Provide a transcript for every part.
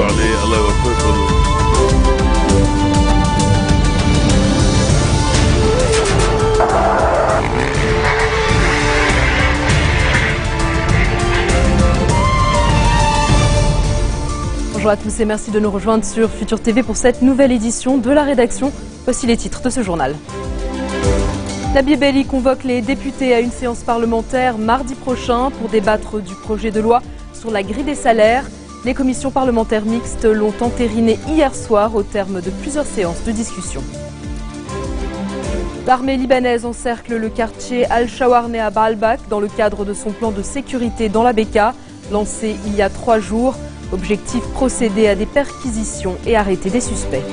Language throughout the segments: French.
عليه الله يوفقكم. Bonjour à tous et merci de nous rejoindre sur Futur TV pour cette nouvelle édition de la rédaction. Voici les titres de ce journal. Nabi Berri convoque les députés à une séance parlementaire mardi prochain pour débattre du projet de loi sur la grille des salaires. Les commissions parlementaires mixtes l'ont entériné hier soir au terme de plusieurs séances de discussion. L'armée libanaise encercle le quartier Al-Shawarneh à Baalbek dans le cadre de son plan de sécurité dans la Bekaa, lancé il y a 3 jours. Objectif, procéder à des perquisitions et arrêter des suspects.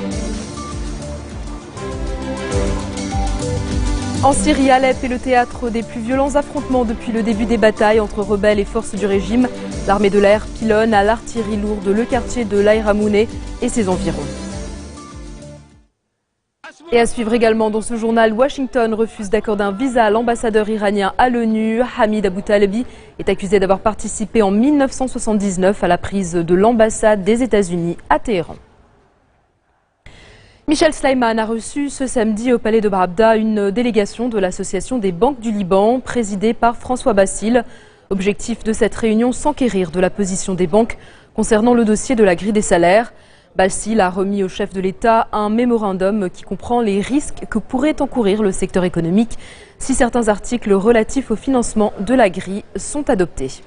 En Syrie, Alep est le théâtre des plus violents affrontements depuis le début des batailles entre rebelles et forces du régime. L'armée de l'air pilonne à l'artillerie lourde le quartier de Laïramouneh et ses environs. Et à suivre également dans ce journal, Washington refuse d'accorder un visa à l'ambassadeur iranien à l'ONU. Hamid Abu-Talebi est accusé d'avoir participé en 1979 à la prise de l'ambassade des États-Unis à Téhéran. Michel Sleiman a reçu ce samedi au palais de Barabda une délégation de l'Association des banques du Liban, présidée par François Bassil. Objectif de cette réunion, s'enquérir de la position des banques concernant le dossier de la grille des salaires. Bassil a remis au chef de l'État un mémorandum qui comprend les risques que pourrait encourir le secteur économique si certains articles relatifs au financement de la grille sont adoptés.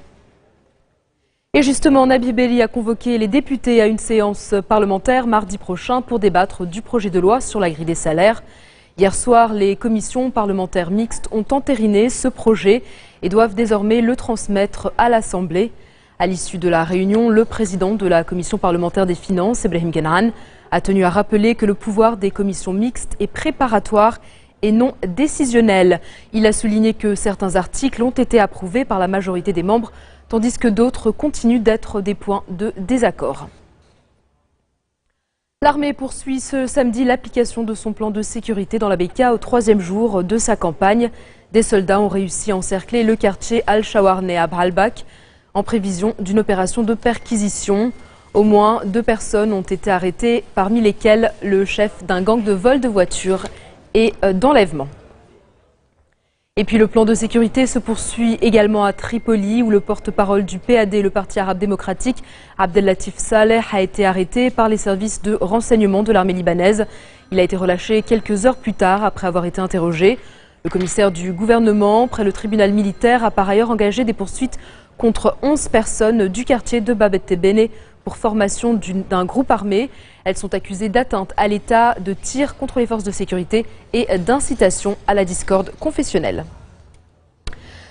Et justement, Nabi Berri a convoqué les députés à une séance parlementaire mardi prochain pour débattre du projet de loi sur la grille des salaires. Hier soir, les commissions parlementaires mixtes ont entériné ce projet et doivent désormais le transmettre à l'Assemblée. À l'issue de la réunion, le président de la commission parlementaire des finances, Ibrahim Genran, a tenu à rappeler que le pouvoir des commissions mixtes est préparatoire et non décisionnel. Il a souligné que certains articles ont été approuvés par la majorité des membres, tandis que d'autres continuent d'être des points de désaccord. L'armée poursuit ce samedi l'application de son plan de sécurité dans la Bekaa au 3e jour de sa campagne. Des soldats ont réussi à encercler le quartier Al-Shawarneh à Baalbek en prévision d'une opération de perquisition. Au moins 2 personnes ont été arrêtées, parmi lesquelles le chef d'un gang de vol de voitures et d'enlèvement. Et puis le plan de sécurité se poursuit également à Tripoli, où le porte-parole du PAD, le Parti arabe démocratique, Abdellatif Saleh, a été arrêté par les services de renseignement de l'armée libanaise. Il a été relâché quelques heures plus tard après avoir été interrogé. Le commissaire du gouvernement, près le tribunal militaire, a par ailleurs engagé des poursuites contre 11 personnes du quartier de Bab et-Tebene pour formation d'un groupe armé. Elles sont accusées d'atteinte à l'État, de tir contre les forces de sécurité et d'incitation à la discorde confessionnelle.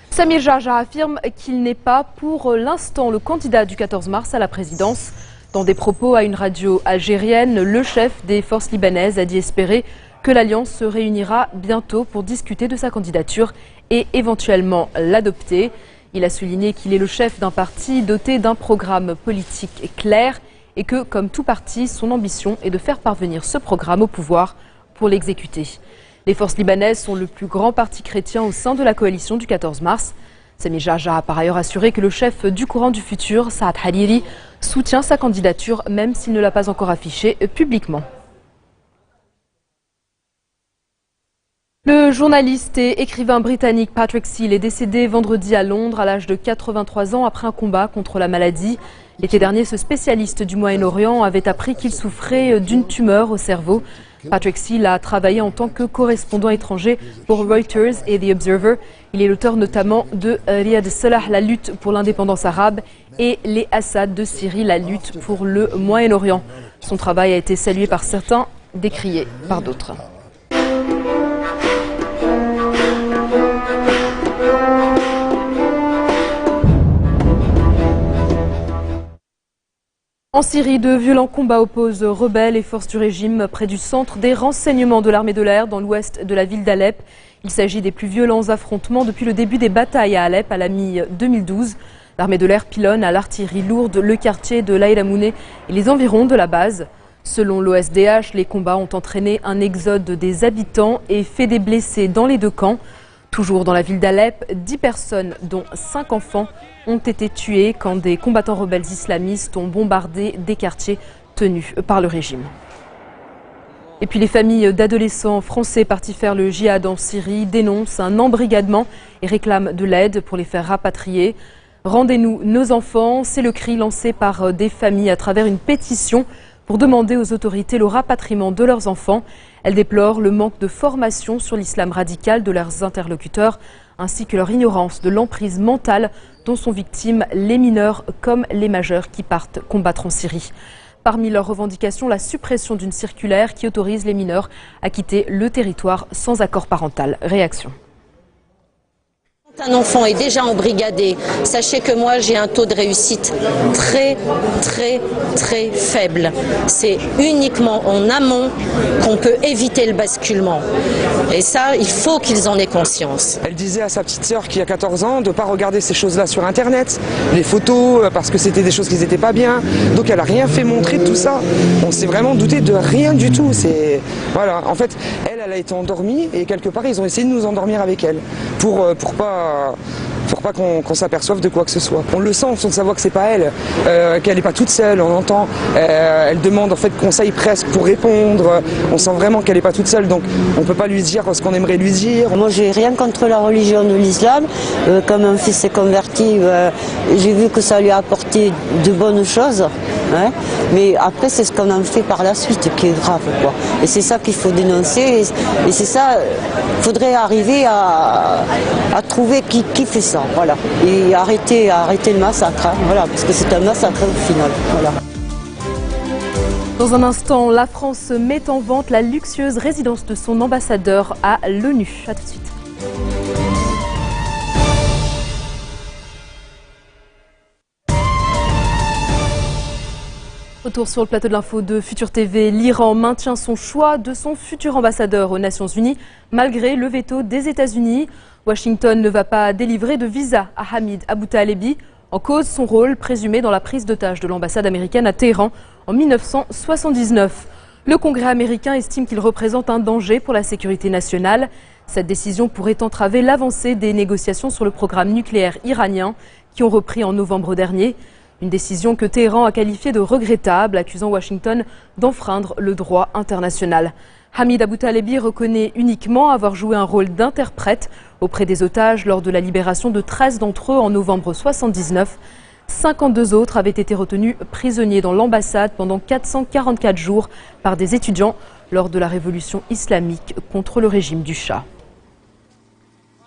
Samir Jarjah affirme qu'il n'est pas pour l'instant le candidat du 14 mars à la présidence. Dans des propos à une radio algérienne, le chef des forces libanaises a dit espérer que l'Alliance se réunira bientôt pour discuter de sa candidature et éventuellement l'adopter. Il a souligné qu'il est le chef d'un parti doté d'un programme politique clair et que, comme tout parti, son ambition est de faire parvenir ce programme au pouvoir pour l'exécuter. Les forces libanaises sont le plus grand parti chrétien au sein de la coalition du 14 mars. Samir Jarjah a par ailleurs assuré que le chef du courant du futur, Saad Hariri, soutient sa candidature même s'il ne l'a pas encore affichée publiquement. Le journaliste et écrivain britannique Patrick Seale est décédé vendredi à Londres à l'âge de 83 ans après un combat contre la maladie. L'été dernier, ce spécialiste du Moyen-Orient avait appris qu'il souffrait d'une tumeur au cerveau. Patrick Seale a travaillé en tant que correspondant étranger pour Reuters et The Observer. Il est l'auteur notamment de Riyad Salah, la lutte pour l'indépendance arabe, et les Assad de Syrie, la lutte pour le Moyen-Orient. Son travail a été salué par certains, décrié par d'autres. En Syrie, de violents combats opposent rebelles et forces du régime près du centre des renseignements de l'armée de l'air dans l'ouest de la ville d'Alep. Il s'agit des plus violents affrontements depuis le début des batailles à Alep à la mi-2012. L'armée de l'air pilonne à l'artillerie lourde le quartier de Laïramouneh et les environs de la base. Selon l'OSDH, les combats ont entraîné un exode des habitants et fait des blessés dans les 2 camps. Toujours dans la ville d'Alep, 10 personnes, dont 5 enfants, ont été tuées quand des combattants rebelles islamistes ont bombardé des quartiers tenus par le régime. Et puis les familles d'adolescents français partis faire le djihad en Syrie dénoncent un embrigadement et réclament de l'aide pour les faire rapatrier. Rendez-nous nos enfants, c'est le cri lancé par des familles à travers une pétition pour demander aux autorités le rapatriement de leurs enfants. Elles déplorent le manque de formation sur l'islam radical de leurs interlocuteurs, ainsi que leur ignorance de l'emprise mentale dont sont victimes les mineurs comme les majeurs qui partent combattre en Syrie. Parmi leurs revendications, la suppression d'une circulaire qui autorise les mineurs à quitter le territoire sans accord parental. Réaction. Quand un enfant est déjà embrigadé, sachez que moi j'ai un taux de réussite très faible. C'est uniquement en amont qu'on peut éviter le basculement. Et ça, il faut qu'ils en aient conscience. Elle disait à sa petite sœur qui a 14 ans de ne pas regarder ces choses-là sur Internet, les photos, parce que c'était des choses qui n'étaient pas bien. Donc elle n'a rien fait montrer de tout ça. On s'est vraiment douté de rien du tout. Voilà. En fait, elle a été endormie et quelque part ils ont essayé de nous endormir avec elle pour pas qu'on s'aperçoive de quoi que ce soit. On le sent, on sent savoir que c'est pas elle, qu'elle n'est pas toute seule, on entend, elle demande en fait conseil presque pour répondre, on sent vraiment qu'elle n'est pas toute seule, donc on peut pas lui dire ce qu'on aimerait lui dire. Moi j'ai rien contre la religion de l'islam, comme mon fils s'est converti, j'ai vu que ça lui a apporté de bonnes choses, hein, mais après c'est ce qu'on en fait par la suite qui est grave, quoi. Et c'est ça qu'il faut dénoncer, et c'est ça, il faudrait arriver à trouver qui fait ça. Voilà. Et arrêter le massacre, hein, voilà, parce que c'est un massacre au final. Voilà. Dans un instant, la France met en vente la luxueuse résidence de son ambassadeur à l'ONU. A tout de suite. Retour sur le plateau de l'info de Futur TV. L'Iran maintient son choix de son futur ambassadeur aux Nations Unies, malgré le veto des États-Unis. Washington ne va pas délivrer de visa à Hamid Abou-Talebi, en cause son rôle présumé dans la prise d'otage de l'ambassade américaine à Téhéran en 1979. Le Congrès américain estime qu'il représente un danger pour la sécurité nationale. Cette décision pourrait entraver l'avancée des négociations sur le programme nucléaire iranien qui ont repris en novembre dernier. Une décision que Téhéran a qualifiée de regrettable, accusant Washington d'enfreindre le droit international. Hamid Abou-Talebi reconnaît uniquement avoir joué un rôle d'interprète auprès des otages lors de la libération de 13 d'entre eux en novembre 1979. 52 autres avaient été retenus prisonniers dans l'ambassade pendant 444 jours par des étudiants lors de la révolution islamique contre le régime du Shah.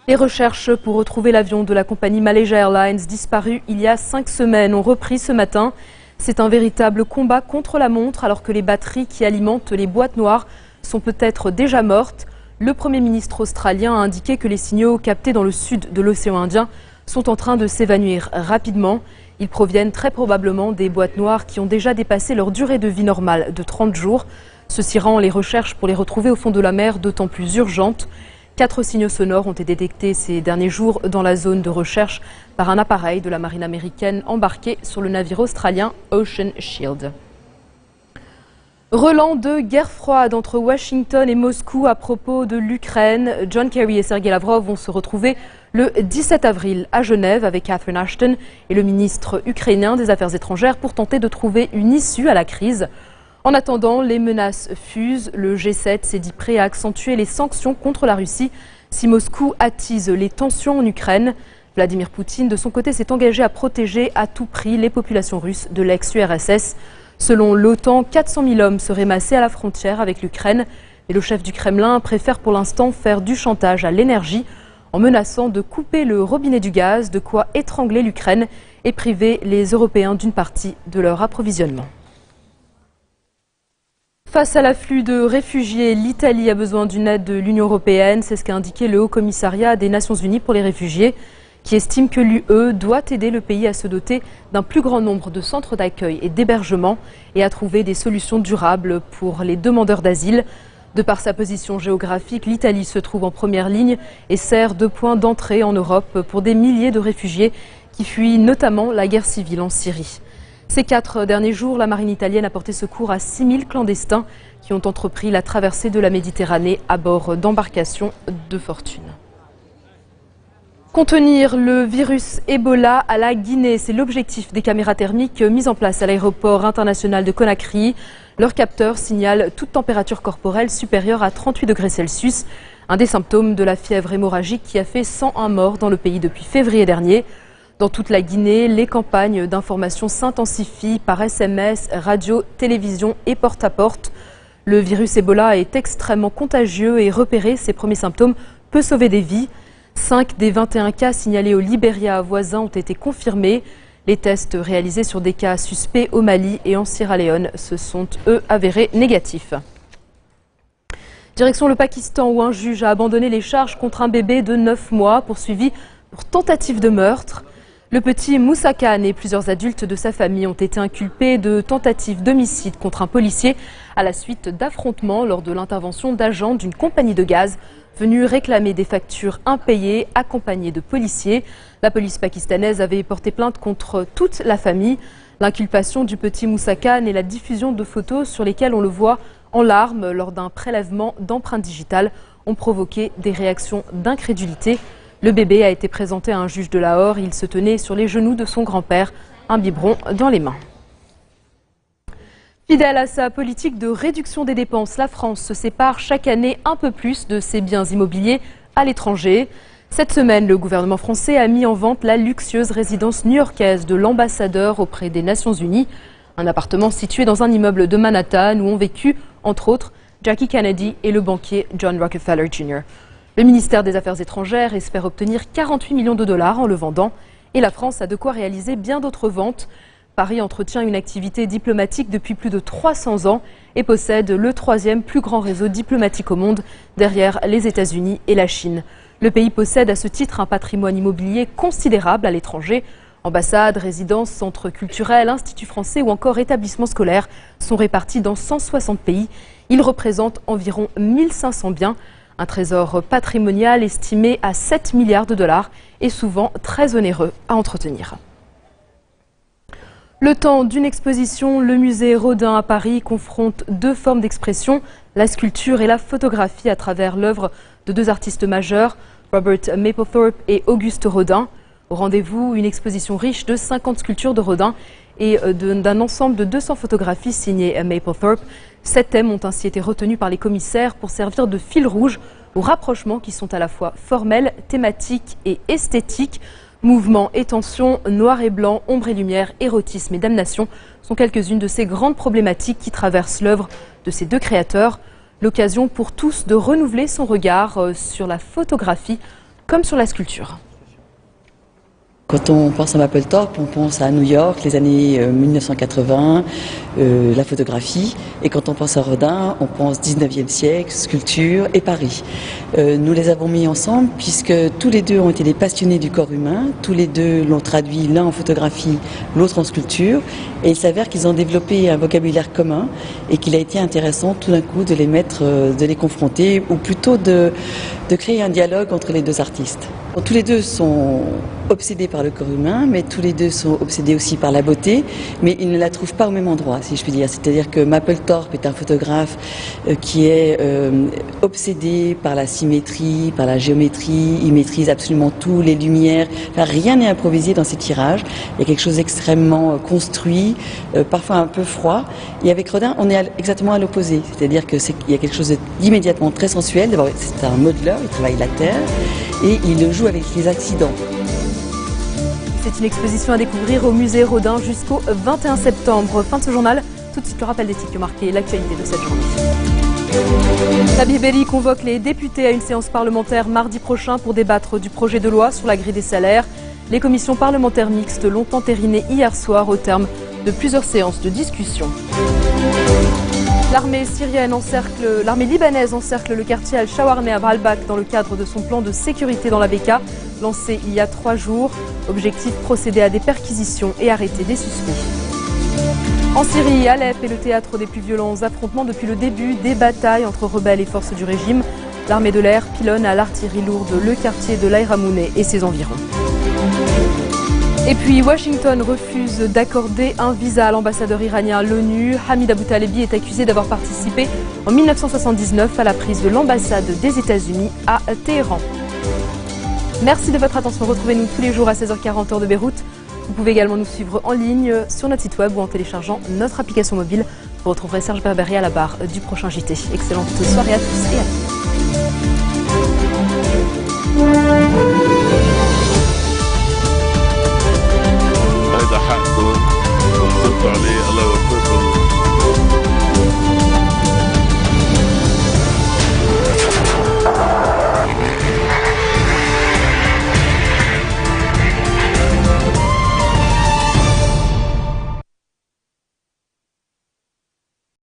Les recherches pour retrouver l'avion de la compagnie Malaysia Airlines disparu il y a 5 semaines ont repris ce matin. C'est un véritable combat contre la montre alors que les batteries qui alimentent les boîtes noires sont peut-être déjà mortes. Le Premier ministre australien a indiqué que les signaux captés dans le sud de l'océan Indien sont en train de s'évanouir rapidement. Ils proviennent très probablement des boîtes noires qui ont déjà dépassé leur durée de vie normale de 30 jours. Ceci rend les recherches pour les retrouver au fond de la mer d'autant plus urgentes. 4 signaux sonores ont été détectés ces derniers jours dans la zone de recherche par un appareil de la marine américaine embarqué sur le navire australien Ocean Shield. Relan de guerre froide entre Washington et Moscou à propos de l'Ukraine. John Kerry et Sergei Lavrov vont se retrouver le 17 avril à Genève avec Catherine Ashton et le ministre ukrainien des Affaires étrangères pour tenter de trouver une issue à la crise. En attendant, les menaces fusent. Le G7 s'est dit prêt à accentuer les sanctions contre la Russie si Moscou attise les tensions en Ukraine. Vladimir Poutine, de son côté, s'est engagé à protéger à tout prix les populations russes de l'ex-URSS. Selon l'OTAN, 400 000 hommes seraient massés à la frontière avec l'Ukraine. Mais le chef du Kremlin préfère pour l'instant faire du chantage à l'énergie en menaçant de couper le robinet du gaz, de quoi étrangler l'Ukraine et priver les Européens d'une partie de leur approvisionnement. Face à l'afflux de réfugiés, l'Italie a besoin d'une aide de l'Union européenne. C'est ce qu'a indiqué le Haut Commissariat des Nations Unies pour les réfugiés, qui estime que l'UE doit aider le pays à se doter d'un plus grand nombre de centres d'accueil et d'hébergement et à trouver des solutions durables pour les demandeurs d'asile. De par sa position géographique, l'Italie se trouve en première ligne et sert de point d'entrée en Europe pour des milliers de réfugiés qui fuient notamment la guerre civile en Syrie. Ces 4 derniers jours, la marine italienne a porté secours à 6 000 clandestins qui ont entrepris la traversée de la Méditerranée à bord d'embarcations de fortune. Contenir le virus Ebola à la Guinée, c'est l'objectif des caméras thermiques mises en place à l'aéroport international de Conakry. Leur capteur signale toute température corporelle supérieure à 38 degrés Celsius, un des symptômes de la fièvre hémorragique qui a fait 101 morts dans le pays depuis février dernier. Dans toute la Guinée, les campagnes d'information s'intensifient par SMS, radio, télévision et porte-à-porte. Le virus Ebola est extrêmement contagieux et repérer ses premiers symptômes peut sauver des vies. 5 des 21 cas signalés au Libéria voisin ont été confirmés. Les tests réalisés sur des cas suspects au Mali et en Sierra Leone se sont, eux, avérés négatifs. Direction le Pakistan où un juge a abandonné les charges contre un bébé de 9 mois poursuivi pour tentative de meurtre. Le petit Moussa Khan et plusieurs adultes de sa famille ont été inculpés de tentative d'homicide contre un policier à la suite d'affrontements lors de l'intervention d'agents d'une compagnie de gaz venus réclamer des factures impayées accompagnés de policiers. La police pakistanaise avait porté plainte contre toute la famille. L'inculpation du petit Moussa Khan et la diffusion de photos sur lesquelles on le voit en larmes lors d'un prélèvement d'empreintes digitales ont provoqué des réactions d'incrédulité. Le bébé a été présenté à un juge de Lahore. Il se tenait sur les genoux de son grand-père, un biberon dans les mains. Fidèle à sa politique de réduction des dépenses, la France se sépare chaque année un peu plus de ses biens immobiliers à l'étranger. Cette semaine, le gouvernement français a mis en vente la luxueuse résidence new-yorkaise de l'ambassadeur auprès des Nations Unies. Un appartement situé dans un immeuble de Manhattan où ont vécu, entre autres, Jackie Kennedy et le banquier John Rockefeller Jr. Le ministère des Affaires étrangères espère obtenir 48 millions de dollars en le vendant et la France a de quoi réaliser bien d'autres ventes. Paris entretient une activité diplomatique depuis plus de 300 ans et possède le 3e plus grand réseau diplomatique au monde, derrière les États-Unis et la Chine. Le pays possède à ce titre un patrimoine immobilier considérable à l'étranger. Ambassades, résidences, centres culturels, instituts français ou encore établissements scolaires sont répartis dans 160 pays. Ils représentent environ 1500 biens. Un trésor patrimonial estimé à 7 milliards de dollars est souvent très onéreux à entretenir. Le temps d'une exposition, le musée Rodin à Paris confronte deux formes d'expression, la sculpture et la photographie à travers l'œuvre de deux artistes majeurs, Robert Mapplethorpe et Auguste Rodin. Au rendez-vous, une exposition riche de 50 sculptures de Rodin et d'un ensemble de 200 photographies signées Mapplethorpe. 7 thèmes ont ainsi été retenus par les commissaires pour servir de fil rouge aux rapprochements qui sont à la fois formels, thématiques et esthétiques. Mouvement et tension, noir et blanc, ombre et lumière, érotisme et damnation sont quelques-unes de ces grandes problématiques qui traversent l'œuvre de ces deux créateurs. L'occasion pour tous de renouveler son regard sur la photographie comme sur la sculpture. Quand on pense à Mapplethorpe, on pense à New York, les années 1980, la photographie. Et quand on pense à Rodin, on pense 19e siècle, sculpture et Paris. Nous les avons mis ensemble puisque tous les deux ont été des passionnés du corps humain. Tous les deux l'ont traduit, l'un en photographie, l'autre en sculpture. Et il s'avère qu'ils ont développé un vocabulaire commun et qu'il a été intéressant tout d'un coup de les mettre, de les confronter, ou plutôt de créer un dialogue entre les deux artistes. Tous les deux sont obsédés par le corps humain, mais tous les deux sont obsédés aussi par la beauté, mais ils ne la trouvent pas au même endroit, si je puis dire. C'est-à-dire que Mapplethorpe est un photographe qui est obsédé par la symétrie, par la géométrie. Il maîtrise absolument tout, les lumières. Enfin, rien n'est improvisé dans ses tirages. Il y a quelque chose d'extrêmement construit, parfois un peu froid. Et avec Rodin, on est exactement à l'opposé. C'est-à-dire qu'il y a quelque chose d'immédiatement très sensuel. D'abord, c'est un modeleur, il travaille la terre et il joue avec les accidents. C'est une exposition à découvrir au musée Rodin jusqu'au 21 septembre. Fin de ce journal, tout de suite le rappel des titres qui ont marqué l'actualité de cette journée. Nabih Berri convoque les députés à une séance parlementaire mardi prochain pour débattre du projet de loi sur la grille des salaires. Les commissions parlementaires mixtes l'ont entériné hier soir au terme de plusieurs séances de discussion. L'armée libanaise encercle le quartier Al-Shawarneh à Baalbek dans le cadre de son plan de sécurité dans la Bekaa, lancé il y a 3 jours. Objectif, procéder à des perquisitions et arrêter des suspects. En Syrie, Alep est le théâtre des plus violents affrontements depuis le début des batailles entre rebelles et forces du régime. L'armée de l'air pilonne à l'artillerie lourde le quartier de l'Aïramouneh et ses environs. Et puis Washington refuse d'accorder un visa à l'ambassadeur iranien à l'ONU. Hamid Abou-Talebi est accusé d'avoir participé en 1979 à la prise de l'ambassade des États-Unis à Téhéran. Merci de votre attention. Retrouvez-nous tous les jours à 16h40 heure de Beyrouth. Vous pouvez également nous suivre en ligne sur notre site web ou en téléchargeant notre application mobile. Vous retrouverez Serge Berberi à la barre du prochain JT. Excellente soirée à tous et à toutes.